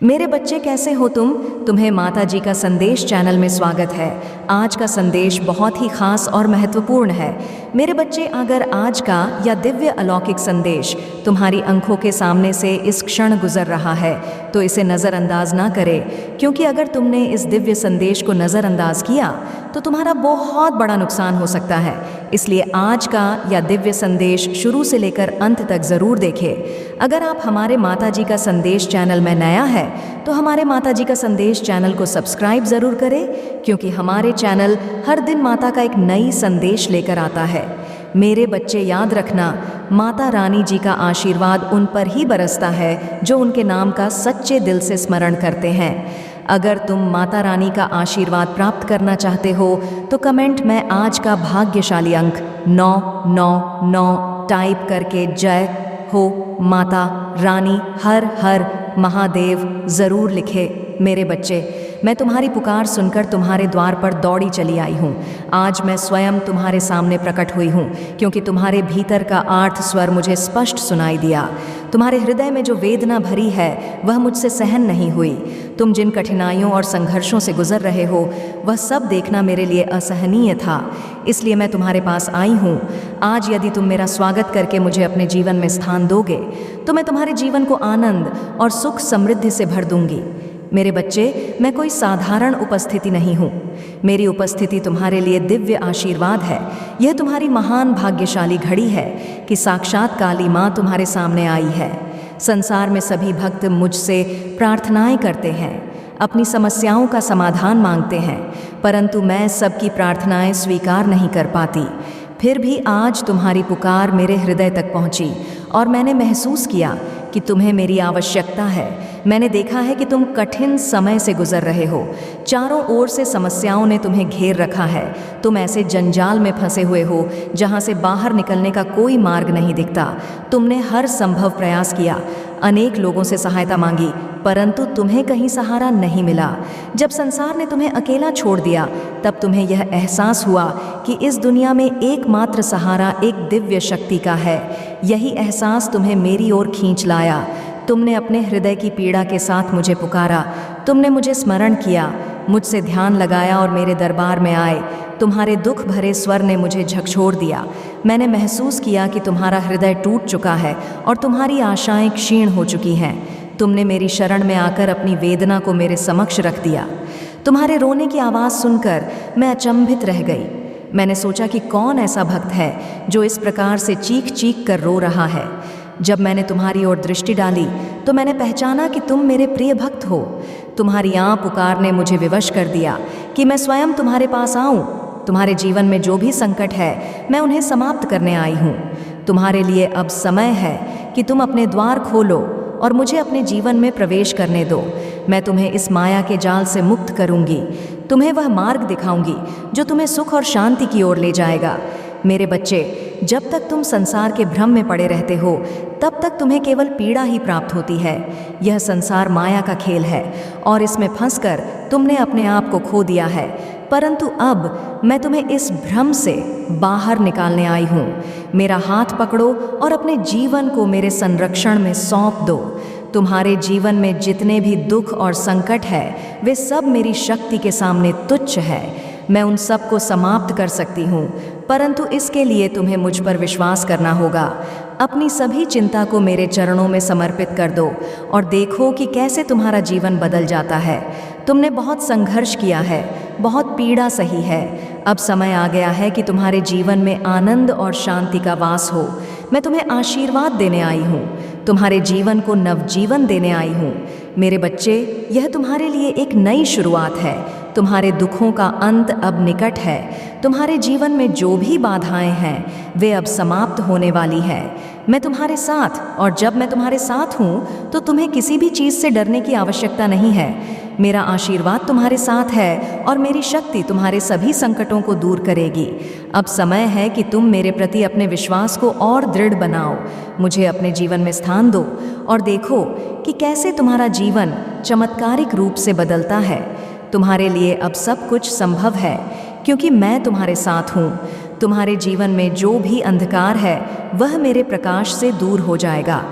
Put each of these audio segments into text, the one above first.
मेरे बच्चे कैसे हो तुम? तुम्हें माता जी का संदेश चैनल में स्वागत है। आज का संदेश बहुत ही खास और महत्वपूर्ण है। मेरे बच्चे, अगर आज का या दिव्य अलौकिक संदेश तुम्हारी आंखों के सामने से इस क्षण गुजर रहा है तो इसे नज़रअंदाज ना करें, क्योंकि अगर तुमने इस दिव्य संदेश को नज़रअंदाज किया तो तुम्हारा बहुत बड़ा नुकसान हो सकता है। इसलिए आज का या दिव्य संदेश शुरू से लेकर अंत तक ज़रूर देखें। अगर आप हमारे माता जी का संदेश चैनल में नया है तो हमारे माता जी का संदेश चैनल को सब्सक्राइब ज़रूर करें, क्योंकि हमारे चैनल हर दिन माता का एक नई संदेश लेकर आता है। मेरे बच्चे, याद रखना, माता रानी जी का आशीर्वाद उन पर ही बरसता है जो उनके नाम का सच्चे दिल से स्मरण करते हैं। अगर तुम माता रानी का आशीर्वाद प्राप्त करना चाहते हो तो कमेंट में आज का भाग्यशाली अंक 999 टाइप करके जय हो माता रानी हर हर महादेव ज़रूर लिखे। मेरे बच्चे, मैं तुम्हारी पुकार सुनकर तुम्हारे द्वार पर दौड़ी चली आई हूँ। आज मैं स्वयं तुम्हारे सामने प्रकट हुई हूँ, क्योंकि तुम्हारे भीतर का आर्त स्वर मुझे स्पष्ट सुनाई दिया। तुम्हारे हृदय में जो वेदना भरी है वह मुझसे सहन नहीं हुई। तुम जिन कठिनाइयों और संघर्षों से गुजर रहे हो वह सब देखना मेरे लिए असहनीय था, इसलिए मैं तुम्हारे पास आई हूँ। आज यदि तुम मेरा स्वागत करके मुझे अपने जीवन में स्थान दोगे तो मैं तुम्हारे जीवन को आनंद और सुख समृद्धि से भर दूंगी। मेरे बच्चे, मैं कोई साधारण उपस्थिति नहीं हूँ। मेरी उपस्थिति तुम्हारे लिए दिव्य आशीर्वाद है। यह तुम्हारी महान भाग्यशाली घड़ी है कि साक्षात काली माँ तुम्हारे सामने आई है। संसार में सभी भक्त मुझसे प्रार्थनाएं करते हैं, अपनी समस्याओं का समाधान मांगते हैं, परंतु मैं सबकी प्रार्थनाएं स्वीकार नहीं कर पाती। फिर भी आज तुम्हारी पुकार मेरे हृदय तक पहुंची और मैंने महसूस किया कि तुम्हें मेरी आवश्यकता है। मैंने देखा है कि तुम कठिन समय से गुजर रहे हो। चारों ओर से समस्याओं ने तुम्हें घेर रखा है। तुम ऐसे जंजाल में फंसे हुए हो जहां से बाहर निकलने का कोई मार्ग नहीं दिखता। तुमने हर संभव प्रयास किया, अनेक लोगों से सहायता मांगी, परंतु तुम्हें कहीं सहारा नहीं मिला। जब संसार ने तुम्हें अकेला छोड़ दिया तब तुम्हें यह एहसास हुआ कि इस दुनिया में एकमात्र सहारा एक दिव्य शक्ति का है। यही एहसास तुम्हें मेरी ओर खींच लाया। तुमने अपने हृदय की पीड़ा के साथ मुझे पुकारा। तुमने मुझे स्मरण किया, मुझसे ध्यान लगाया और मेरे दरबार में आए। तुम्हारे दुख भरे स्वर ने मुझे झकझोर दिया। मैंने महसूस किया कि तुम्हारा हृदय टूट चुका है और तुम्हारी आशाएं क्षीण हो चुकी हैं। तुमने मेरी शरण में आकर अपनी वेदना को मेरे समक्ष रख दिया। तुम्हारे रोने की आवाज़ सुनकर मैं अचंभित रह गई। मैंने सोचा कि कौन ऐसा भक्त है जो इस प्रकार से चीख चीख कर रो रहा है। जब मैंने तुम्हारी ओर दृष्टि डाली तो मैंने पहचाना कि तुम मेरे प्रिय भक्त हो। तुम्हारी पुकार ने मुझे विवश कर दिया कि मैं स्वयं तुम्हारे पास आऊं। तुम्हारे जीवन में जो भी संकट है मैं उन्हें समाप्त करने आई हूँ। तुम्हारे लिए अब समय है कि तुम अपने द्वार खोलो और मुझे अपने जीवन में प्रवेश करने दो। मैं तुम्हें इस माया के जाल से मुक्त करूंगी। तुम्हें वह मार्ग दिखाऊंगी जो तुम्हें सुख और शांति की ओर ले जाएगा। मेरे बच्चे, जब तक तुम संसार के भ्रम में पड़े रहते हो तब तक तुम्हें केवल पीड़ा ही प्राप्त होती है। यह संसार माया का खेल है और इसमें फंसकर तुमने अपने आप को खो दिया है। परंतु अब मैं तुम्हें इस भ्रम से बाहर निकालने आई हूँ। मेरा हाथ पकड़ो और अपने जीवन को मेरे संरक्षण में सौंप दो। तुम्हारे जीवन में जितने भी दुख और संकट है वे सब मेरी शक्ति के सामने तुच्छ है। मैं उन सब को समाप्त कर सकती हूँ, परंतु इसके लिए तुम्हें मुझ पर विश्वास करना होगा। अपनी सभी चिंता को मेरे चरणों में समर्पित कर दो और देखो कि कैसे तुम्हारा जीवन बदल जाता है। तुमने बहुत संघर्ष किया है, बहुत पीड़ा सही है। अब समय आ गया है कि तुम्हारे जीवन में आनंद और शांति का वास हो। मैं तुम्हें आशीर्वाद देने आई हूँ, तुम्हारे जीवन को नवजीवन देने आई हूँ। मेरे बच्चे, यह तुम्हारे लिए एक नई शुरुआत है। तुम्हारे दुखों का अंत अब निकट है। तुम्हारे जीवन में जो भी बाधाएं हैं वे अब समाप्त होने वाली है। मैं तुम्हारे साथ, और जब मैं तुम्हारे साथ हूँ तो तुम्हें किसी भी चीज़ से डरने की आवश्यकता नहीं है। मेरा आशीर्वाद तुम्हारे साथ है और मेरी शक्ति तुम्हारे सभी संकटों को दूर करेगी। अब समय है कि तुम मेरे प्रति अपने विश्वास को और दृढ़ बनाओ। मुझे अपने जीवन में स्थान दो और देखो कि कैसे तुम्हारा जीवन चमत्कारिक रूप से बदलता है। तुम्हारे लिए अब सब कुछ संभव है, क्योंकि मैं तुम्हारे साथ हूँ। तुम्हारे जीवन में जो भी अंधकार है वह मेरे प्रकाश से दूर हो जाएगा।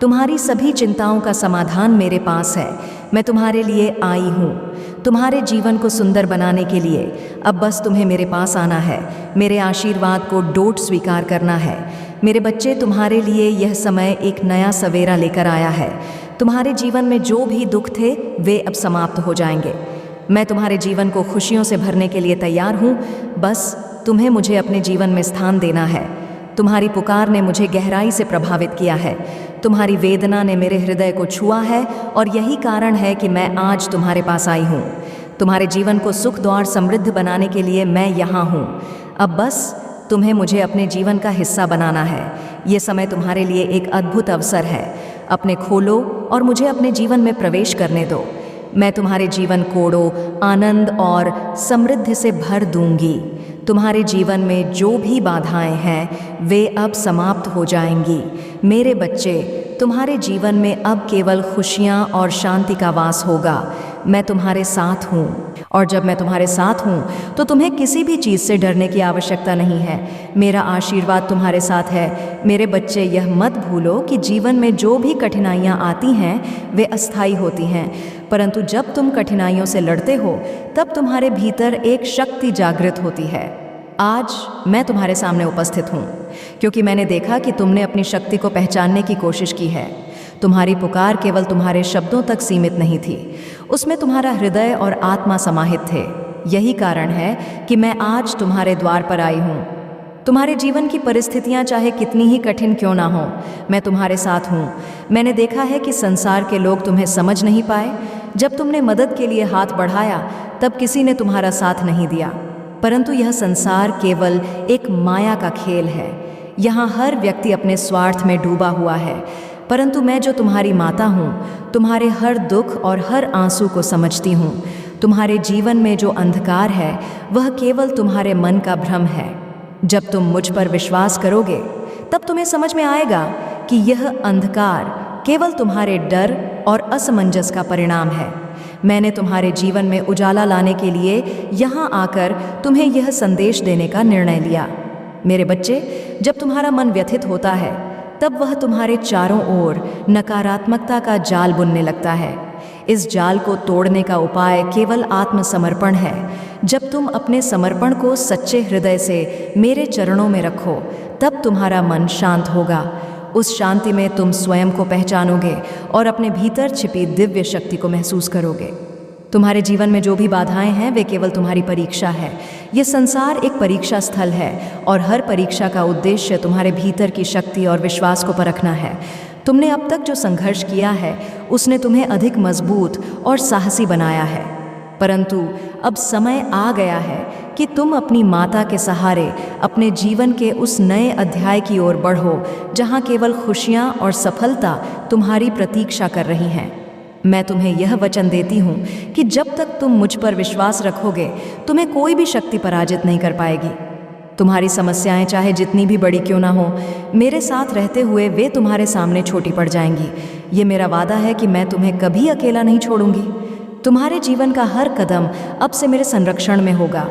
तुम्हारी सभी चिंताओं का समाधान मेरे पास है। मैं तुम्हारे लिए आई हूँ, तुम्हारे जीवन को सुंदर बनाने के लिए। अब बस तुम्हें मेरे पास आना है, मेरे आशीर्वाद को डोट स्वीकार करना है। मेरे बच्चे, तुम्हारे लिए यह समय एक नया सवेरा लेकर आया है। तुम्हारे जीवन में जो भी दुख थे वे अब समाप्त हो जाएंगे। मैं तुम्हारे जीवन को खुशियों से भरने के लिए तैयार हूँ। बस तुम्हें मुझे अपने जीवन में स्थान देना है। तुम्हारी पुकार ने मुझे गहराई से प्रभावित किया है। तुम्हारी वेदना ने मेरे हृदय को छुआ है और यही कारण है कि मैं आज तुम्हारे पास आई हूँ। तुम्हारे जीवन को सुख और समृद्ध बनाने के लिए मैं यहाँ हूँ। अब बस तुम्हें मुझे अपने जीवन का हिस्सा बनाना है। ये समय तुम्हारे लिए एक अद्भुत अवसर है। अपने खोलो और मुझे अपने जीवन में प्रवेश करने दो। मैं तुम्हारे जीवन कोड़ो आनंद और समृद्धि से भर दूंगी। तुम्हारे जीवन में जो भी बाधाएं हैं वे अब समाप्त हो जाएंगी। मेरे बच्चे, तुम्हारे जीवन में अब केवल खुशियां और शांति का वास होगा। मैं तुम्हारे साथ हूँ और जब मैं तुम्हारे साथ हूँ तो तुम्हें किसी भी चीज़ से डरने की आवश्यकता नहीं है। मेरा आशीर्वाद तुम्हारे साथ है। मेरे बच्चे, यह मत भूलो कि जीवन में जो भी कठिनाइयाँ आती हैं वे अस्थायी होती हैं, परंतु जब तुम कठिनाइयों से लड़ते हो तब तुम्हारे भीतर एक शक्ति जागृत होती है। आज मैं तुम्हारे सामने उपस्थित हूँ क्योंकि मैंने देखा कि तुमने अपनी शक्ति को पहचानने की कोशिश की है। तुम्हारी पुकार केवल तुम्हारे शब्दों तक सीमित नहीं थी, उसमें तुम्हारा हृदय और आत्मा समाहित थे। यही कारण है कि मैं आज तुम्हारे द्वार पर आई हूँ। तुम्हारे जीवन की परिस्थितियाँ चाहे कितनी ही कठिन क्यों ना हो, मैं तुम्हारे साथ हूँ। मैंने देखा है कि संसार के लोग तुम्हें समझ नहीं पाए। जब तुमने मदद के लिए हाथ बढ़ाया तब किसी ने तुम्हारा साथ नहीं दिया, परंतु यह संसार केवल एक माया का खेल है। यहाँ हर व्यक्ति अपने स्वार्थ में डूबा हुआ है, परंतु मैं जो तुम्हारी माता हूँ, तुम्हारे हर दुख और हर आंसू को समझती हूँ। तुम्हारे जीवन में जो अंधकार है वह केवल तुम्हारे मन का भ्रम है। जब तुम मुझ पर विश्वास करोगे तब तुम्हें समझ में आएगा कि यह अंधकार केवल तुम्हारे डर और असमंजस का परिणाम है। मैंने तुम्हारे जीवन में उजाला लाने के लिए यहाँ आकर तुम्हें यह संदेश देने का निर्णय लिया। मेरे बच्चे, जब तुम्हारा मन व्यथित होता है तब वह तुम्हारे चारों ओर नकारात्मकता का जाल बुनने लगता है। इस जाल को तोड़ने का उपाय केवल आत्मसमर्पण है। जब तुम अपने समर्पण को सच्चे हृदय से मेरे चरणों में रखो तब तुम्हारा मन शांत होगा। उस शांति में तुम स्वयं को पहचानोगे और अपने भीतर छिपी दिव्य शक्ति को महसूस करोगे। तुम्हारे जीवन में जो भी बाधाएं हैं वे केवल तुम्हारी परीक्षा है। ये संसार एक परीक्षा स्थल है और हर परीक्षा का उद्देश्य तुम्हारे भीतर की शक्ति और विश्वास को परखना है। तुमने अब तक जो संघर्ष किया है उसने तुम्हें अधिक मजबूत और साहसी बनाया है, परंतु अब समय आ गया है कि तुम अपनी माता के सहारे अपने जीवन के उस नए अध्याय की ओर बढ़ो जहाँ केवल खुशियाँ और सफलता तुम्हारी प्रतीक्षा कर रही हैं। मैं तुम्हें यह वचन देती हूँ कि जब तक तुम मुझ पर विश्वास रखोगे तुम्हें कोई भी शक्ति पराजित नहीं कर पाएगी। तुम्हारी समस्याएं चाहे जितनी भी बड़ी क्यों ना हो, मेरे साथ रहते हुए वे तुम्हारे सामने छोटी पड़ जाएंगी। ये मेरा वादा है कि मैं तुम्हें कभी अकेला नहीं छोड़ूंगी। तुम्हारे जीवन का हर कदम अब से मेरे संरक्षण में होगा।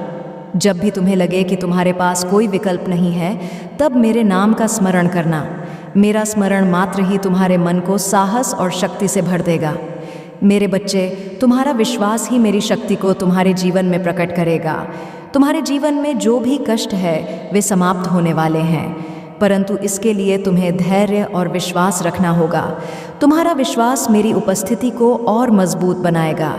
जब भी तुम्हें लगे कि तुम्हारे पास कोई विकल्प नहीं है तब मेरे नाम का स्मरण करना। मेरा स्मरण मात्र ही तुम्हारे मन को साहस और शक्ति से भर देगा। मेरे बच्चे, तुम्हारा विश्वास ही मेरी शक्ति को तुम्हारे जीवन में प्रकट करेगा। तुम्हारे जीवन में जो भी कष्ट है वे समाप्त होने वाले हैं, परंतु इसके लिए तुम्हें धैर्य और विश्वास रखना होगा। तुम्हारा विश्वास मेरी उपस्थिति को और मजबूत बनाएगा।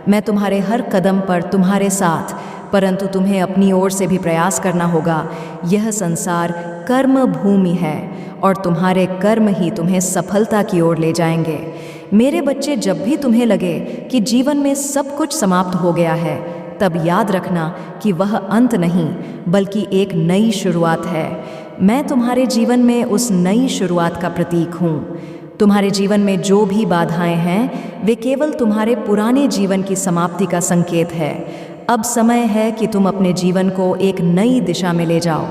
मैं तुम्हारे हर कदम पर तुम्हारे साथ, परंतु तुम्हें अपनी ओर से भी प्रयास करना होगा। यह संसार कर्म भूमि है और तुम्हारे कर्म ही तुम्हें सफलता की ओर ले जाएंगे। मेरे बच्चे, जब भी तुम्हें लगे कि जीवन में सब कुछ समाप्त हो गया है तब याद रखना कि वह अंत नहीं बल्कि एक नई शुरुआत है। मैं तुम्हारे जीवन में उस नई शुरुआत का प्रतीक हूँ। तुम्हारे जीवन में जो भी बाधाएं हैं वे केवल तुम्हारे पुराने जीवन की समाप्ति का संकेत है। अब समय है कि तुम अपने जीवन को एक नई दिशा में ले जाओ।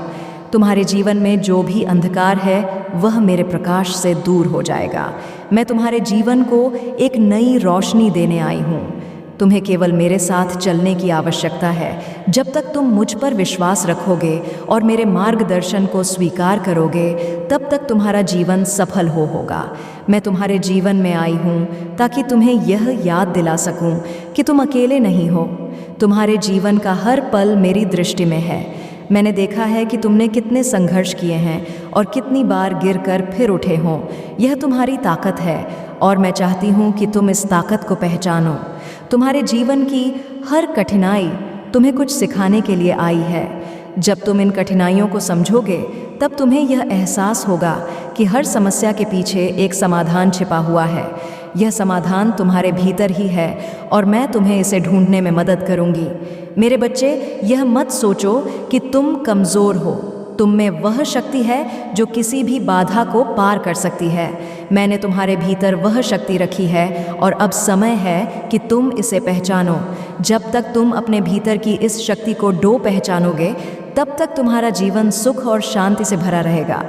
तुम्हारे जीवन में जो भी अंधकार है वह मेरे प्रकाश से दूर हो जाएगा। मैं तुम्हारे जीवन को एक नई रोशनी देने आई हूँ। तुम्हें केवल मेरे साथ चलने की आवश्यकता है। जब तक तुम मुझ पर विश्वास रखोगे और मेरे मार्गदर्शन को स्वीकार करोगे, तब तक तुम्हारा जीवन सफल होगा। मैं तुम्हारे जीवन में आई हूँ ताकि तुम्हें यह याद दिला सकूँ कि तुम अकेले नहीं हो। तुम्हारे जीवन का हर पल मेरी दृष्टि में है। मैंने देखा है कि तुमने कितने संघर्ष किए हैं और कितनी बार गिरकर फिर उठे हों। यह तुम्हारी ताकत है और मैं चाहती हूँ कि तुम इस ताकत को पहचानो। तुम्हारे जीवन की हर कठिनाई तुम्हें कुछ सिखाने के लिए आई है। जब तुम इन कठिनाइयों को समझोगे, तब तुम्हें यह एहसास होगा कि हर समस्या के पीछे एक समाधान छिपा हुआ है। यह समाधान तुम्हारे भीतर ही है और मैं तुम्हें इसे ढूंढने में मदद करूंगी। मेरे बच्चे, यह मत सोचो कि तुम कमज़ोर हो। तुम में वह शक्ति है जो किसी भी बाधा को पार कर सकती है। मैंने तुम्हारे भीतर वह शक्ति रखी है और अब समय है कि तुम इसे पहचानो। जब तक तुम अपने भीतर की इस शक्ति को पहचानोगे, तब तक तुम्हारा जीवन सुख और शांति से भरा रहेगा।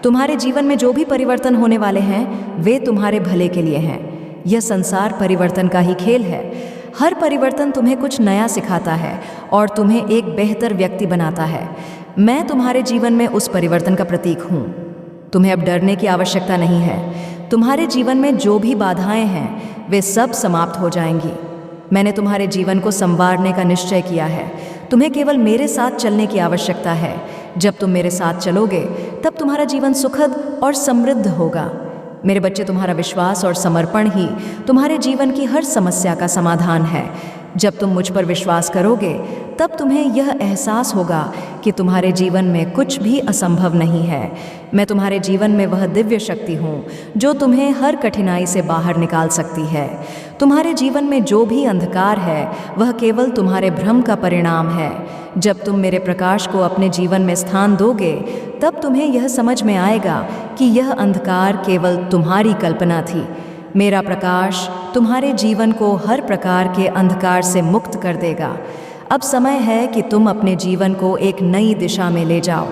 तुम्हारे जीवन में जो भी परिवर्तन होने वाले हैं, वे तुम्हारे भले के लिए हैं। यह संसार परिवर्तन का ही खेल है। हर परिवर्तन तुम्हें कुछ नया सिखाता है और तुम्हें एक बेहतर व्यक्ति बनाता है। मैं तुम्हारे जीवन में उस परिवर्तन का प्रतीक हूँ। तुम्हें अब डरने की आवश्यकता नहीं है। तुम्हारे जीवन में जो भी बाधाएं हैं, वे सब समाप्त हो जाएंगी। मैंने तुम्हारे जीवन को संवारने का निश्चय किया है। तुम्हें केवल मेरे साथ चलने की आवश्यकता है। जब तुम मेरे साथ चलोगे, तब तुम्हारा जीवन सुखद और समृद्ध होगा। मेरे बच्चे, तुम्हारा विश्वास और समर्पण ही तुम्हारे जीवन की हर समस्या का समाधान है। जब तुम मुझ पर विश्वास करोगे, तब तुम्हें यह एहसास होगा कि तुम्हारे जीवन में कुछ भी असंभव नहीं है। मैं तुम्हारे जीवन में वह दिव्य शक्ति हूँ जो तुम्हें हर कठिनाई से बाहर निकाल सकती है। तुम्हारे जीवन में जो भी अंधकार है, वह केवल तुम्हारे भ्रम का परिणाम है। जब तुम मेरे प्रकाश को अपने जीवन में स्थान दोगे, तब तुम्हें यह समझ में आएगा कि यह अंधकार केवल तुम्हारी कल्पना थी। मेरा प्रकाश तुम्हारे जीवन को हर प्रकार के अंधकार से मुक्त कर देगा। अब समय है कि तुम अपने जीवन को एक नई दिशा में ले जाओ।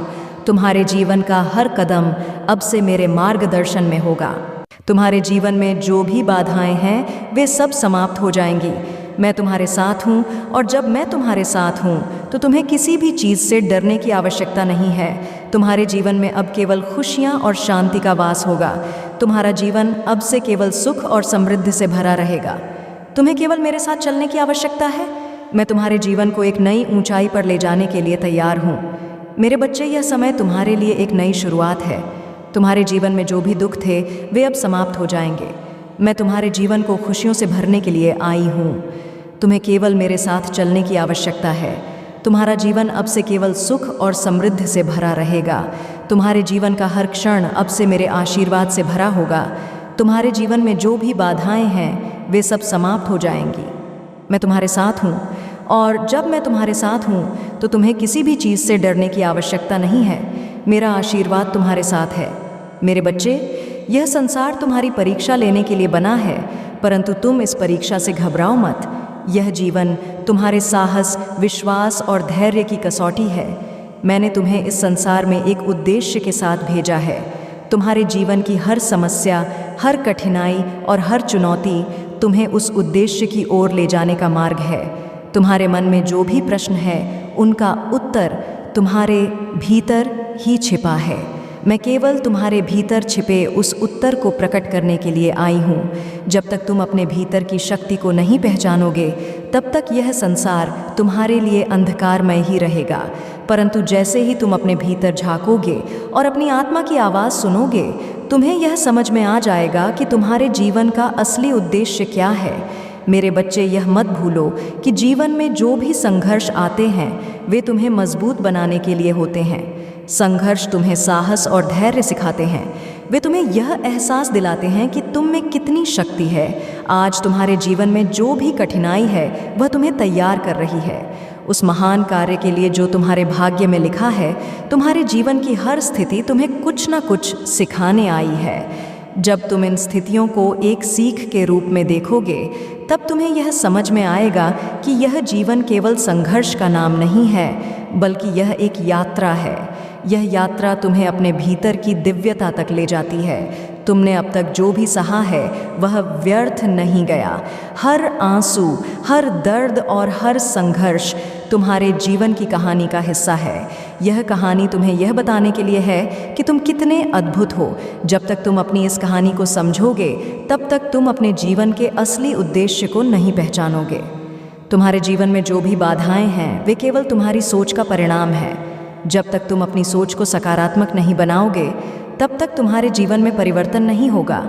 तुम्हारे जीवन का हर कदम अब से मेरे मार्गदर्शन में होगा। तुम्हारे जीवन में जो भी बाधाएं हैं, वे सब समाप्त हो जाएंगी। मैं तुम्हारे साथ हूँ और जब मैं तुम्हारे साथ हूँ, तो तुम्हें किसी भी चीज़ से डरने की आवश्यकता नहीं है। तुम्हारे जीवन में अब केवल खुशियाँ और शांति का वास होगा। तुम्हारा जीवन अब से केवल सुख और समृद्धि से भरा रहेगा। तुम्हें केवल मेरे साथ चलने की आवश्यकता है। मैं तुम्हारे जीवन को एक नई ऊंचाई पर ले जाने के लिए तैयार हूँ। मेरे बच्चे, यह समय तुम्हारे लिए एक नई शुरुआत है। तुम्हारे जीवन में जो भी दुख थे, वे अब समाप्त हो जाएंगे। मैं तुम्हारे जीवन को खुशियों से भरने के लिए आई हूँ। तुम्हें केवल मेरे साथ चलने की आवश्यकता है। तुम्हारा जीवन अब से केवल सुख और समृद्धि से भरा रहेगा। तुम्हारे जीवन का हर क्षण अब से मेरे आशीर्वाद से भरा होगा। तुम्हारे जीवन में जो भी बाधाएं हैं, वे सब समाप्त हो जाएंगी। मैं तुम्हारे साथ हूँ और जब मैं तुम्हारे साथ हूँ, तो तुम्हें किसी भी चीज़ से डरने की आवश्यकता नहीं है। मेरा आशीर्वाद तुम्हारे साथ है। मेरे बच्चे, यह संसार तुम्हारी परीक्षा लेने के लिए बना है, परंतु तुम इस परीक्षा से घबराओ मत। यह जीवन तुम्हारे साहस, विश्वास और धैर्य की कसौटी है। मैंने तुम्हें इस संसार में एक उद्देश्य के साथ भेजा है। तुम्हारे जीवन की हर समस्या, हर कठिनाई और हर चुनौती तुम्हें उस उद्देश्य की ओर ले जाने का मार्ग है। तुम्हारे मन में जो भी प्रश्न है, उनका उत्तर तुम्हारे भीतर ही छिपा है। मैं केवल तुम्हारे भीतर छिपे उस उत्तर को प्रकट करने के लिए आई हूँ। जब तक तुम अपने भीतर की शक्ति को नहीं पहचानोगे, तब तक यह संसार तुम्हारे लिए अंधकारमय ही रहेगा। परंतु जैसे ही तुम अपने भीतर झांकोगे और अपनी आत्मा की आवाज़ सुनोगे, तुम्हें यह समझ में आ जाएगा कि तुम्हारे जीवन का असली उद्देश्य क्या है। मेरे बच्चे, यह मत भूलो कि जीवन में जो भी संघर्ष आते हैं, वे तुम्हें मजबूत बनाने के लिए होते हैं। संघर्ष तुम्हें साहस और धैर्य सिखाते हैं। वे तुम्हें यह एहसास दिलाते हैं कि तुम में कितनी शक्ति है। आज तुम्हारे जीवन में जो भी कठिनाई है, वह तुम्हें तैयार कर रही है उस महान कार्य के लिए जो तुम्हारे भाग्य में लिखा है। तुम्हारे जीवन की हर स्थिति तुम्हें कुछ न कुछ सिखाने आई है। जब तुम इन स्थितियों को एक सीख के रूप में देखोगे, तब तुम्हें यह समझ में आएगा कि यह जीवन केवल संघर्ष का नाम नहीं है, बल्कि यह एक यात्रा है। यह यात्रा तुम्हें अपने भीतर की दिव्यता तक ले जाती है। तुमने अब तक जो भी सहा है वह व्यर्थ नहीं गया। हर आंसू, हर दर्द और हर संघर्ष तुम्हारे जीवन की कहानी का हिस्सा है। यह कहानी तुम्हें यह बताने के लिए है कि तुम कितने अद्भुत हो। जब तक तुम अपनी इस कहानी को समझोगे तब तक तुम अपने जीवन के असली उद्देश्य को नहीं पहचानोगे। तुम्हारे जीवन में जो भी बाधाएं हैं वे केवल तुम्हारी सोच का परिणाम है। जब तक तुम अपनी सोच को सकारात्मक नहीं बनाओगे तब तक तुम्हारे जीवन में परिवर्तन नहीं होगा।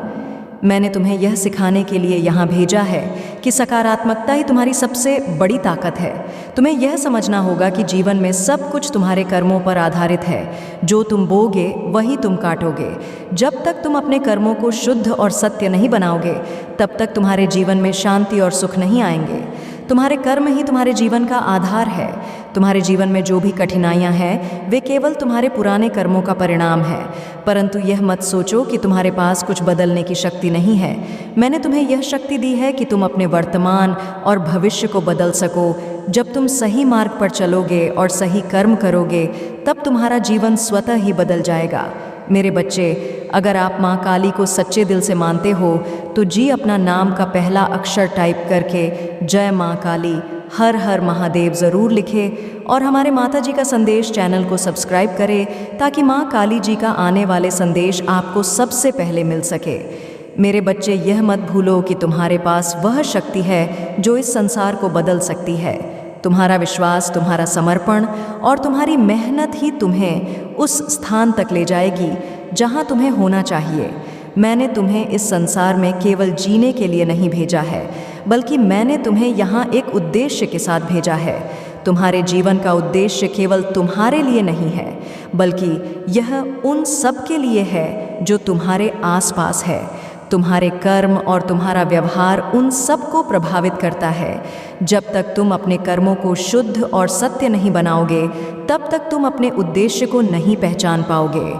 मैंने तुम्हें यह सिखाने के लिए यहाँ भेजा है कि सकारात्मकता ही तुम्हारी सबसे बड़ी ताकत है। तुम्हें यह समझना होगा कि जीवन में सब कुछ तुम्हारे कर्मों पर आधारित है। जो तुम बोगे वही तुम काटोगे। जब तक तुम अपने कर्मों को शुद्ध और सत्य नहीं बनाओगे तब तक तुम्हारे जीवन में शांति और सुख नहीं आएंगे। तुम्हारे कर्म ही तुम्हारे जीवन का आधार है। तुम्हारे जीवन में जो भी कठिनाइयां हैं वे केवल तुम्हारे पुराने कर्मों का परिणाम है। परंतु यह मत सोचो कि तुम्हारे पास कुछ बदलने की शक्ति नहीं है। मैंने तुम्हें यह शक्ति दी है कि तुम अपने वर्तमान और भविष्य को बदल सको। जब तुम सही मार्ग पर चलोगे और सही कर्म करोगे तब तुम्हारा जीवन स्वतः ही बदल जाएगा। मेरे बच्चे, अगर आप माँ काली को सच्चे दिल से मानते हो तो जी अपना नाम का पहला अक्षर टाइप करके जय माँ काली हर हर महादेव ज़रूर लिखें और हमारे माता जी का संदेश चैनल को सब्सक्राइब करें ताकि माँ काली जी का आने वाले संदेश आपको सबसे पहले मिल सके। मेरे बच्चे, यह मत भूलो कि तुम्हारे पास वह शक्ति है जो इस संसार को बदल सकती है। तुम्हारा विश्वास, तुम्हारा समर्पण और तुम्हारी मेहनत ही तुम्हें उस स्थान तक ले जाएगी जहां तुम्हें होना चाहिए। मैंने तुम्हें इस संसार में केवल जीने के लिए नहीं भेजा है, बल्कि मैंने तुम्हें यहाँ एक उद्देश्य के साथ भेजा है। तुम्हारे जीवन का उद्देश्य केवल तुम्हारे लिए नहीं है, बल्कि यह उन सब के लिए है जो तुम्हारे आसपास है। तुम्हारे कर्म और तुम्हारा व्यवहार उन सब को प्रभावित करता है। जब तक तुम अपने कर्मों को शुद्ध और सत्य नहीं बनाओगे तब तक तुम अपने उद्देश्य को नहीं पहचान पाओगे।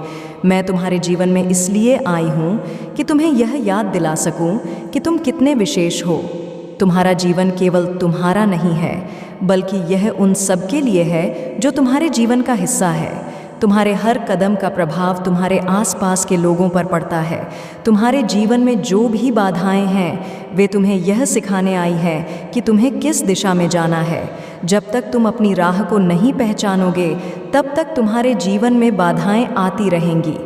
मैं तुम्हारे जीवन में इसलिए आई हूँ कि तुम्हें यह याद दिला सकूँ कि तुम कितने विशेष हो। तुम्हारा जीवन केवल तुम्हारा नहीं है, बल्कि यह उन सब के लिए है जो तुम्हारे जीवन का हिस्सा है। तुम्हारे हर कदम का प्रभाव तुम्हारे आसपास के लोगों पर पड़ता है। तुम्हारे जीवन में जो भी बाधाएं हैं वे तुम्हें यह सिखाने आई है कि तुम्हें किस दिशा में जाना है। जब तक तुम अपनी राह को नहीं पहचानोगे तब तक तुम्हारे जीवन में बाधाएं आती रहेंगी।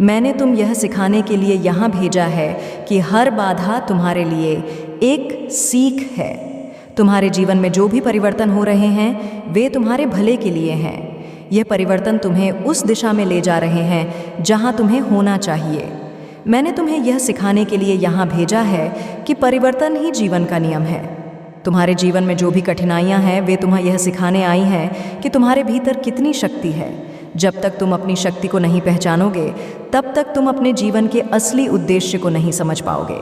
मैंने तुम यह सिखाने के लिए यहाँ भेजा है कि हर बाधा तुम्हारे लिए एक सीख है। तुम्हारे जीवन में जो भी परिवर्तन हो रहे हैं वे तुम्हारे भले के लिए हैं। यह परिवर्तन तुम्हें उस दिशा में ले जा रहे हैं जहां तुम्हें होना चाहिए। मैंने तुम्हें यह सिखाने के लिए यहाँ भेजा है कि परिवर्तन ही जीवन का नियम है। तुम्हारे जीवन में जो भी कठिनाइयां हैं वे तुम्हें यह सिखाने आई हैं कि तुम्हारे भीतर कितनी शक्ति है। जब तक तुम अपनी शक्ति को नहीं पहचानोगे तब तक तुम अपने जीवन के असली उद्देश्य को नहीं समझ पाओगे।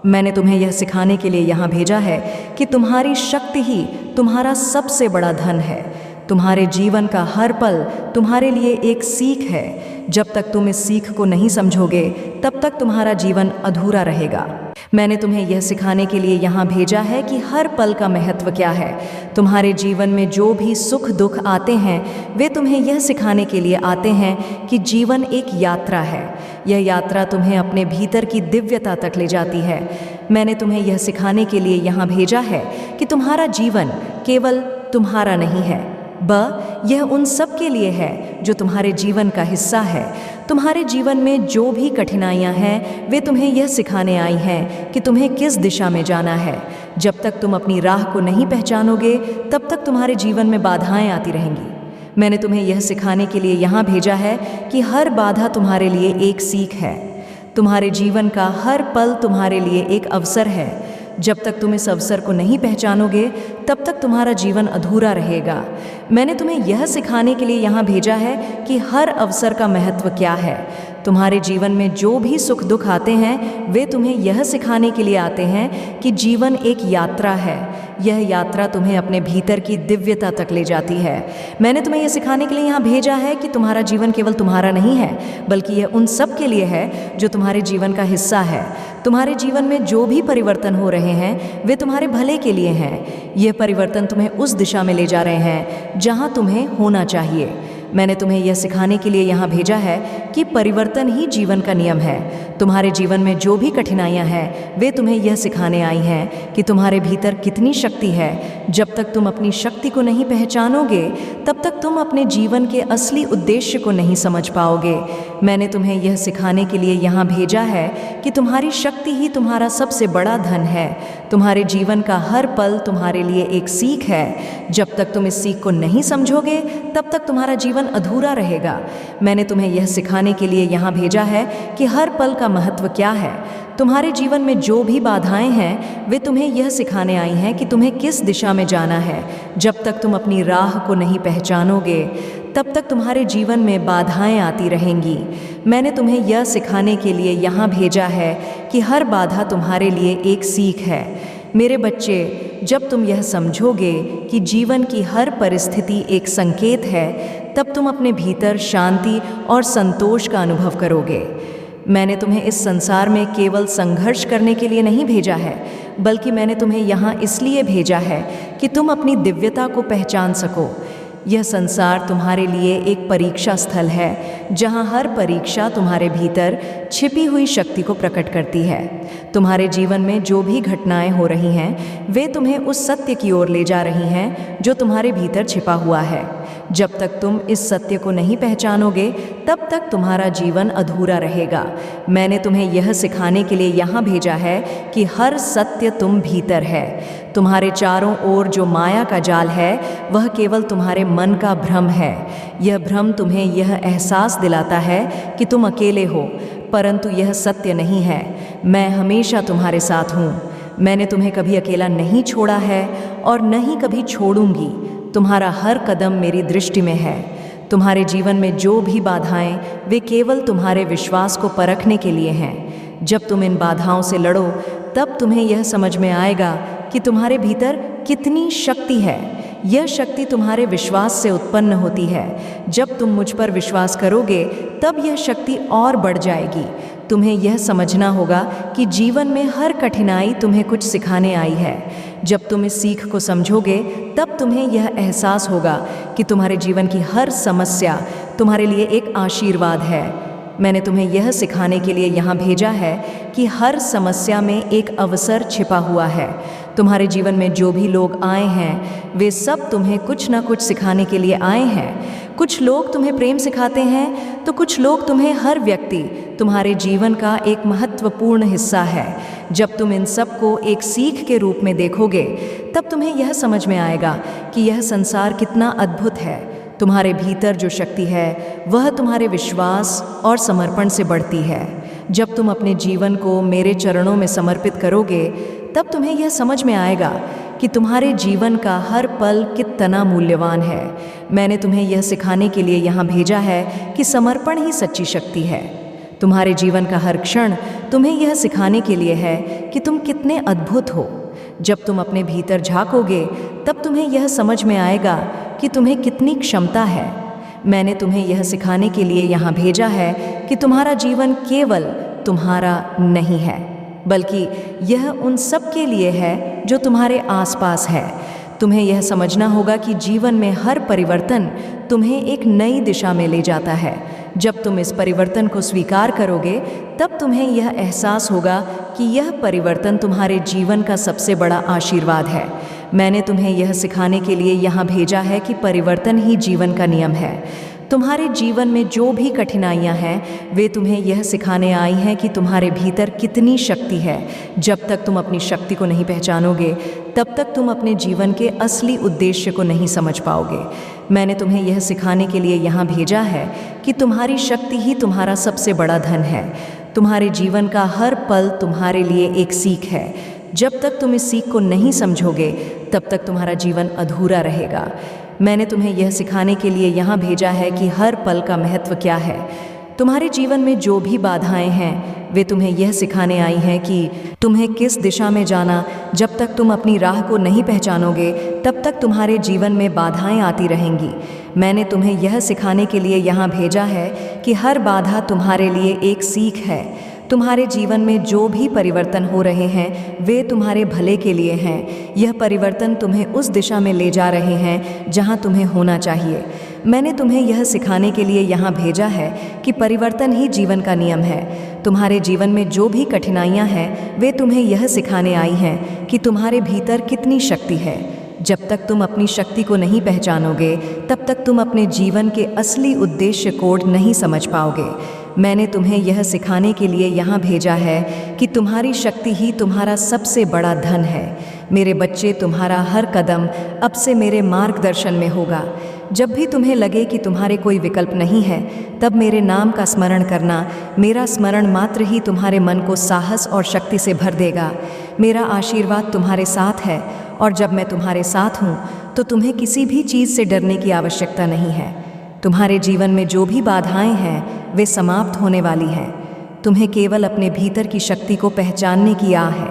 मैंने तुम्हें यह सिखाने के लिए यहाँ भेजा है कि तुम्हारी शक्ति ही तुम्हारा सबसे बड़ा धन है। तुम्हारे जीवन का हर पल तुम्हारे लिए एक सीख है। जब तक तुम इस सीख को नहीं समझोगे तब तक तुम्हारा जीवन अधूरा रहेगा। मैंने तुम्हें यह सिखाने के लिए यहाँ भेजा है कि हर पल का महत्व क्या है। तुम्हारे जीवन में जो भी सुख दुख आते हैं वे तुम्हें यह सिखाने के लिए आते हैं कि जीवन एक यात्रा है। यह यात्रा तुम्हें अपने भीतर की दिव्यता तक ले जाती है। मैंने तुम्हें यह सिखाने के लिए यहाँ भेजा है कि तुम्हारा जीवन केवल तुम्हारा नहीं है, यह उन सब के लिए है जो तुम्हारे जीवन का हिस्सा है। तुम्हारे जीवन में जो भी कठिनाइयां हैं वे तुम्हें यह सिखाने आई हैं कि तुम्हें किस दिशा में जाना है। जब तक तुम अपनी राह को नहीं पहचानोगे तब तक तुम्हारे जीवन में बाधाएं आती रहेंगी। मैंने तुम्हें यह सिखाने के लिए यहाँ भेजा है कि हर बाधा तुम्हारे लिए एक सीख है। तुम्हारे जीवन का हर पल तुम्हारे लिए एक अवसर है। जब तक तुम इस अवसर को नहीं पहचानोगे तब तक तुम्हारा जीवन अधूरा रहेगा। मैंने तुम्हें यह सिखाने के लिए यहाँ भेजा है कि हर अवसर का महत्व क्या है। तुम्हारे जीवन में जो भी सुख दुख आते हैं वे तुम्हें यह सिखाने के लिए आते हैं कि जीवन एक यात्रा है। यह यात्रा तुम्हें अपने भीतर की दिव्यता तक ले जाती है। मैंने तुम्हें यह सिखाने के लिए यहाँ भेजा है कि तुम्हारा जीवन केवल तुम्हारा नहीं है, बल्कि यह उन सब के लिए है जो तुम्हारे जीवन का हिस्सा है। तुम्हारे जीवन में जो भी परिवर्तन हो रहे हैं वे तुम्हारे भले के लिए हैं। यह परिवर्तन तुम्हें उस दिशा में ले जा रहे हैं जहाँ तुम्हें होना चाहिए। मैंने तुम्हें यह सिखाने के लिए यहाँ भेजा है कि परिवर्तन ही जीवन का नियम है। तुम्हारे जीवन में जो भी कठिनाइयाँ हैं वे तुम्हें यह सिखाने आई हैं कि तुम्हारे भीतर कितनी शक्ति है। जब तक तुम अपनी शक्ति को नहीं पहचानोगे तब तक तुम अपने जीवन के असली उद्देश्य को नहीं समझ पाओगे। मैंने तुम्हें यह सिखाने के लिए यहाँ भेजा है कि तुम्हारी शक्ति ही तुम्हारा सबसे बड़ा धन है। तुम्हारे जीवन का हर पल तुम्हारे लिए एक सीख है। जब तक तुम इस सीख को नहीं समझोगे तब तक तुम्हारा जीवन अधूरा रहेगा। मैंने तुम्हें यह सिखाने के लिए यहाँ भेजा है कि हर पल का महत्व क्या है। तुम्हारे जीवन में जो भी बाधाएं हैं वे तुम्हें यह सिखाने आई हैं कि तुम्हें किस दिशा में जाना है। जब तक तुम अपनी राह को नहीं पहचानोगे तब तक तुम्हारे जीवन में बाधाएं आती रहेंगी। मैंने तुम्हें यह सिखाने के लिए यहाँ भेजा है कि हर बाधा तुम्हारे लिए एक सीख है। मेरे बच्चे, जब तुम यह समझोगे कि जीवन की हर परिस्थिति एक संकेत है तब तुम अपने भीतर शांति और संतोष का अनुभव करोगे। मैंने तुम्हें इस संसार में केवल संघर्ष करने के लिए नहीं भेजा है, बल्कि मैंने तुम्हें यहाँ इसलिए भेजा है कि तुम अपनी दिव्यता को पहचान सको। यह संसार तुम्हारे लिए एक परीक्षा स्थल है, जहाँ हर परीक्षा तुम्हारे भीतर छिपी हुई शक्ति को प्रकट करती है। तुम्हारे जीवन में जो भी घटनाएं हो रही हैं वे तुम्हें उस सत्य की ओर ले जा रही हैं जो तुम्हारे भीतर छिपा हुआ है। जब तक तुम इस सत्य को नहीं पहचानोगे तब तक तुम्हारा जीवन अधूरा रहेगा। मैंने तुम्हें यह सिखाने के लिए यहाँ भेजा है कि हर सत्य तुम भीतर है। तुम्हारे चारों ओर जो माया का जाल है वह केवल तुम्हारे मन का भ्रम है। यह भ्रम तुम्हें यह एहसास दिलाता है कि तुम अकेले हो, परंतु यह सत्य नहीं है। मैं हमेशा तुम्हारे साथ हूँ। मैंने तुम्हें कभी अकेला नहीं छोड़ा है और न ही कभी छोड़ूंगी। तुम्हारा हर कदम मेरी दृष्टि में है। तुम्हारे जीवन में जो भी बाधाएं वे केवल तुम्हारे विश्वास को परखने के लिए हैं। जब तुम इन बाधाओं से लड़ो तब तुम्हें यह समझ में आएगा कि तुम्हारे भीतर कितनी शक्ति है। यह शक्ति तुम्हारे विश्वास से उत्पन्न होती है। जब तुम मुझ पर विश्वास करोगे तब यह शक्ति और बढ़ जाएगी। तुम्हें यह समझना होगा कि जीवन में हर कठिनाई तुम्हें कुछ सिखाने आई है। जब तुम इस सीख को समझोगे तब तुम्हें यह एहसास होगा कि तुम्हारे जीवन की हर समस्या तुम्हारे लिए एक आशीर्वाद है। मैंने तुम्हें यह सिखाने के लिए यहाँ भेजा है कि हर समस्या में एक अवसर छिपा हुआ है। तुम्हारे जीवन में जो भी लोग आए हैं वे सब तुम्हें कुछ ना कुछ सिखाने के लिए आए हैं। कुछ लोग तुम्हें प्रेम सिखाते हैं तो कुछ लोग तुम्हें हर व्यक्ति तुम्हारे जीवन का एक महत्वपूर्ण हिस्सा है। जब तुम इन सब को एक सीख के रूप में देखोगे तब तुम्हें यह समझ में आएगा कि यह संसार कितना अद्भुत है। तुम्हारे भीतर जो शक्ति है वह तुम्हारे विश्वास और समर्पण से बढ़ती है। जब तुम अपने जीवन को मेरे चरणों में समर्पित करोगे तब तुम्हें यह समझ में आएगा कि तुम्हारे जीवन का हर पल कितना मूल्यवान है। मैंने तुम्हें यह सिखाने के लिए यहाँ भेजा है कि समर्पण ही सच्ची शक्ति है। तुम्हारे जीवन का हर क्षण तुम्हें यह सिखाने के लिए है कि तुम कितने अद्भुत हो। जब तुम अपने भीतर झांकोगे तब तुम्हें यह समझ में आएगा कि तुम्हें कितनी क्षमता है। मैंने तुम्हें यह सिखाने के लिए यहाँ भेजा है कि तुम्हारा जीवन केवल तुम्हारा नहीं है, बल्कि यह उन सब के लिए है जो तुम्हारे आसपास है। तुम्हें यह समझना होगा कि जीवन में हर परिवर्तन तुम्हें एक नई दिशा में ले जाता है। जब तुम इस परिवर्तन को स्वीकार करोगे तब तुम्हें यह एहसास होगा कि यह परिवर्तन तुम्हारे जीवन का सबसे बड़ा आशीर्वाद है। मैंने तुम्हें यह सिखाने के लिए यहाँ भेजा है कि परिवर्तन ही जीवन का नियम है। तुम्हारे जीवन में जो भी कठिनाइयाँ हैं वे तुम्हें यह सिखाने आई हैं कि तुम्हारे भीतर कितनी शक्ति है। जब तक तुम अपनी शक्ति को नहीं पहचानोगे तब तक तुम अपने जीवन के असली उद्देश्य को नहीं समझ पाओगे। मैंने तुम्हें यह सिखाने के लिए यहाँ भेजा है कि तुम्हारी शक्ति ही तुम्हारा सबसे बड़ा धन है। तुम्हारे जीवन का हर पल तुम्हारे लिए एक सीख है। जब तक तुम इस सीख को नहीं समझोगे तब तक तुम्हारा जीवन अधूरा रहेगा। मैंने तुम्हें यह सिखाने के लिए यहाँ भेजा है कि हर पल का महत्व क्या है। तुम्हारे जीवन में जो भी बाधाएं हैं वे तुम्हें यह सिखाने आई हैं कि तुम्हें किस दिशा में जाना। जब तक तुम अपनी राह को नहीं पहचानोगे तब तक तुम्हारे जीवन में बाधाएं आती रहेंगी। मैंने तुम्हें यह सिखाने के लिए यहाँ भेजा है कि हर बाधा तुम्हारे लिए एक सीख है। तुम्हारे जीवन में जो भी परिवर्तन हो रहे हैं वे तुम्हारे भले के लिए हैं। यह परिवर्तन तुम्हें उस दिशा में ले जा रहे हैं जहां तुम्हें होना चाहिए। मैंने तुम्हें यह सिखाने के लिए यहाँ भेजा है कि परिवर्तन ही जीवन का नियम है। तुम्हारे जीवन में जो भी कठिनाइयाँ हैं वे तुम्हें यह सिखाने आई हैं कि तुम्हारे भीतर कितनी शक्ति है। जब तक तुम अपनी शक्ति को नहीं पहचानोगे तब तक तुम अपने जीवन के असली उद्देश्य कोड नहीं समझ पाओगे। मैंने तुम्हें यह सिखाने के लिए यहाँ भेजा है कि तुम्हारी शक्ति ही तुम्हारा सबसे बड़ा धन है। मेरे बच्चे, तुम्हारा हर कदम अब से मेरे मार्गदर्शन में होगा। जब भी तुम्हें लगे कि तुम्हारे कोई विकल्प नहीं है तब मेरे नाम का स्मरण करना। मेरा स्मरण मात्र ही तुम्हारे मन को साहस और शक्ति से भर देगा। मेरा आशीर्वाद तुम्हारे साथ है और जब मैं तुम्हारे साथ हूँ तो तुम्हें किसी भी चीज़ से डरने की आवश्यकता नहीं है। तुम्हारे जीवन में जो भी बाधाएं हैं वे समाप्त होने वाली हैं। तुम्हें केवल अपने भीतर की शक्ति को पहचानने की आह है।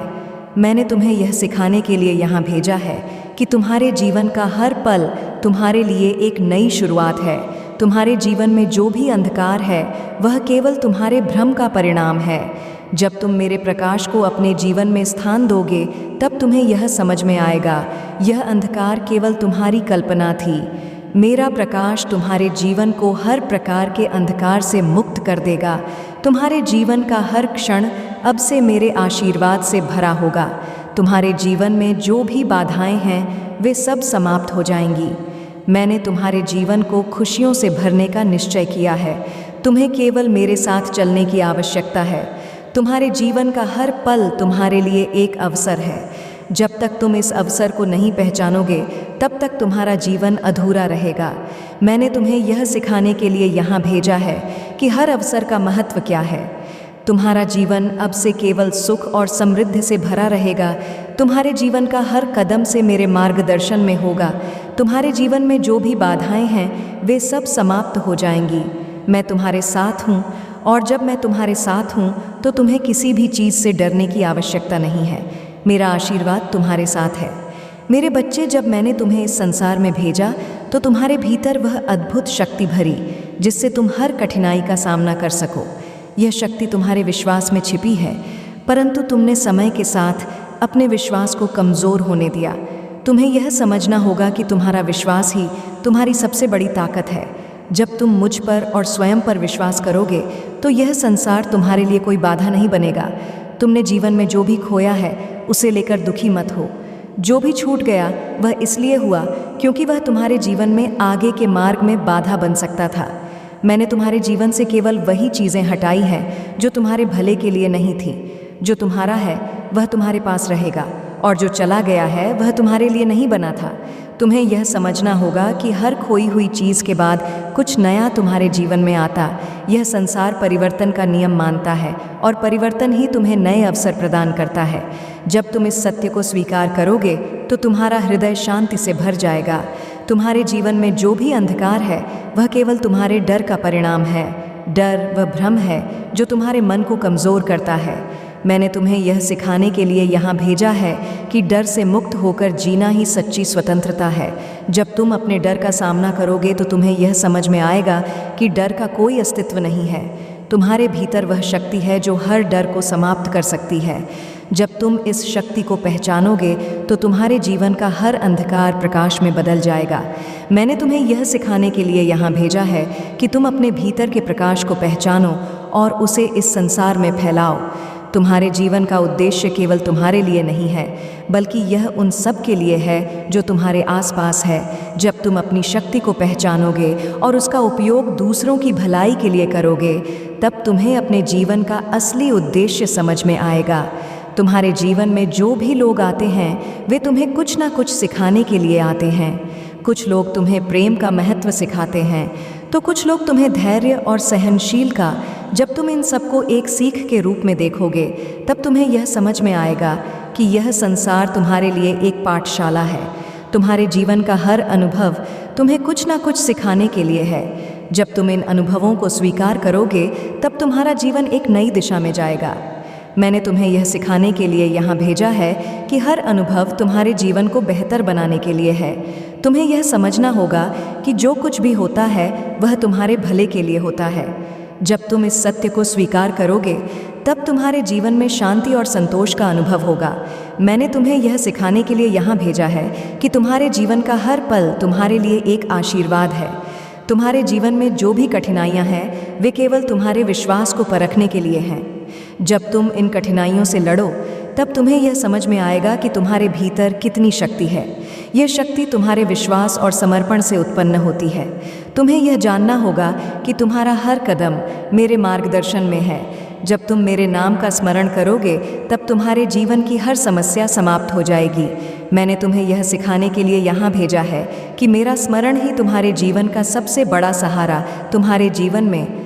मैंने तुम्हें यह सिखाने के लिए यहाँ भेजा है कि तुम्हारे जीवन का हर पल तुम्हारे लिए एक नई शुरुआत है। तुम्हारे जीवन में जो भी अंधकार है वह केवल तुम्हारे भ्रम का परिणाम है। जब तुम मेरे प्रकाश को अपने जीवन में स्थान दोगे तब तुम्हें यह समझ में आएगा यह अंधकार केवल तुम्हारी कल्पना थी। मेरा प्रकाश तुम्हारे जीवन को हर प्रकार के अंधकार से मुक्त कर देगा। तुम्हारे जीवन का हर क्षण अब से मेरे आशीर्वाद से भरा होगा। तुम्हारे जीवन में जो भी बाधाएं हैं वे सब समाप्त हो जाएंगी। मैंने तुम्हारे जीवन को खुशियों से भरने का निश्चय किया है। तुम्हें केवल मेरे साथ चलने की आवश्यकता है। तुम्हारे जीवन का हर पल तुम्हारे लिए एक अवसर है। जब तक तुम इस अवसर को नहीं पहचानोगे तब तक तुम्हारा जीवन अधूरा रहेगा। मैंने तुम्हें यह सिखाने के लिए यहाँ भेजा है कि हर अवसर का महत्व क्या है। तुम्हारा जीवन अब से केवल सुख और समृद्धि से भरा रहेगा। तुम्हारे जीवन का हर कदम से मेरे मार्गदर्शन में होगा। तुम्हारे जीवन में जो भी बाधाएं हैं वे सब समाप्त हो जाएंगी। मैं तुम्हारे साथ हूँ और जब मैं तुम्हारे साथ हूँ तो तुम्हें किसी भी चीज़ से डरने की आवश्यकता नहीं है। मेरा आशीर्वाद तुम्हारे साथ है। मेरे बच्चे, जब मैंने तुम्हें इस संसार में भेजा तो तुम्हारे भीतर वह अद्भुत शक्ति भरी जिससे तुम हर कठिनाई का सामना कर सको। यह शक्ति तुम्हारे विश्वास में छिपी है, परंतु तुमने समय के साथ अपने विश्वास को कमज़ोर होने दिया। तुम्हें यह समझना होगा कि तुम्हारा विश्वास ही तुम्हारी सबसे बड़ी ताकत है। जब तुम मुझ पर और स्वयं पर विश्वास करोगे तो यह संसार तुम्हारे लिए कोई बाधा नहीं बनेगा। तुमने जीवन में जो भी खोया है उसे लेकर दुखी मत हो। जो भी छूट गया वह इसलिए हुआ क्योंकि वह तुम्हारे जीवन में आगे के मार्ग में बाधा बन सकता था। मैंने तुम्हारे जीवन से केवल वही चीज़ें हटाई हैं जो तुम्हारे भले के लिए नहीं थी। जो तुम्हारा है वह तुम्हारे पास रहेगा और जो चला गया है वह तुम्हारे लिए नहीं बना था। तुम्हें यह समझना होगा कि हर खोई हुई चीज़ के बाद कुछ नया तुम्हारे जीवन में आता। यह संसार परिवर्तन का नियम मानता है और परिवर्तन ही तुम्हें नए अवसर प्रदान करता है। जब तुम इस सत्य को स्वीकार करोगे तो तुम्हारा हृदय शांति से भर जाएगा। तुम्हारे जीवन में जो भी अंधकार है वह केवल तुम्हारे डर का परिणाम है। डर वह भ्रम है जो तुम्हारे मन को कमज़ोर करता है। मैंने तुम्हें यह सिखाने के लिए यहाँ भेजा है कि डर से मुक्त होकर जीना ही सच्ची स्वतंत्रता है। जब तुम अपने डर का सामना करोगे तो तुम्हें यह समझ में आएगा कि डर का कोई अस्तित्व नहीं है। तुम्हारे भीतर वह शक्ति है जो हर डर को समाप्त कर सकती है। जब तुम इस शक्ति को पहचानोगे तो तुम्हारे जीवन का हर अंधकार प्रकाश में बदल जाएगा। मैंने तुम्हें यह सिखाने के लिए यहाँ भेजा है कि तुम अपने भीतर के प्रकाश को पहचानो और उसे इस संसार में फैलाओ। तुम्हारे जीवन का उद्देश्य केवल तुम्हारे लिए नहीं है, बल्कि यह उन सब के लिए है जो तुम्हारे आसपास है। जब तुम अपनी शक्ति को पहचानोगे और उसका उपयोग दूसरों की भलाई के लिए करोगे, तब तुम्हें अपने जीवन का असली उद्देश्य समझ में आएगा। तुम्हारे जीवन में जो भी लोग आते हैं वे तुम्हें कुछ ना कुछ सिखाने के लिए आते हैं। कुछ लोग तुम्हें प्रेम का महत्व सिखाते हैं तो कुछ लोग तुम्हें धैर्य और सहनशील का। जब तुम इन सबको एक सीख के रूप में देखोगे तब तुम्हें यह समझ में आएगा कि यह संसार तुम्हारे लिए एक पाठशाला है। तुम्हारे जीवन का हर अनुभव तुम्हें कुछ ना कुछ सिखाने के लिए है। जब तुम इन अनुभवों को स्वीकार करोगे तब तुम्हारा जीवन एक नई दिशा में जाएगा। मैंने तुम्हें यह सिखाने के लिए यहाँ भेजा है कि हर अनुभव तुम्हारे जीवन को बेहतर बनाने के लिए है। तुम्हें यह समझना होगा कि जो कुछ भी होता है वह तुम्हारे भले के लिए होता है। जब तुम इस सत्य को स्वीकार करोगे तब तुम्हारे जीवन में शांति और संतोष का अनुभव होगा। मैंने तुम्हें यह सिखाने के लिए यहाँ भेजा है कि तुम्हारे जीवन का हर पल तुम्हारे लिए एक आशीर्वाद है। तुम्हारे जीवन में जो भी कठिनाइयां हैं वे केवल तुम्हारे विश्वास को परखने के लिए हैं। जब तुम इन कठिनाइयों से लड़ो तब तुम्हें यह समझ में आएगा कि तुम्हारे भीतर कितनी शक्ति है। यह शक्ति तुम्हारे विश्वास और समर्पण से उत्पन्न होती है। तुम्हें यह जानना होगा कि तुम्हारा हर कदम मेरे मार्गदर्शन में है। जब तुम मेरे नाम का स्मरण करोगे तब तुम्हारे जीवन की हर समस्या समाप्त हो जाएगी। मैंने तुम्हें यह सिखाने के लिए यहाँ भेजा है कि मेरा स्मरण ही तुम्हारे जीवन का सबसे बड़ा सहारा तुम्हारे जीवन में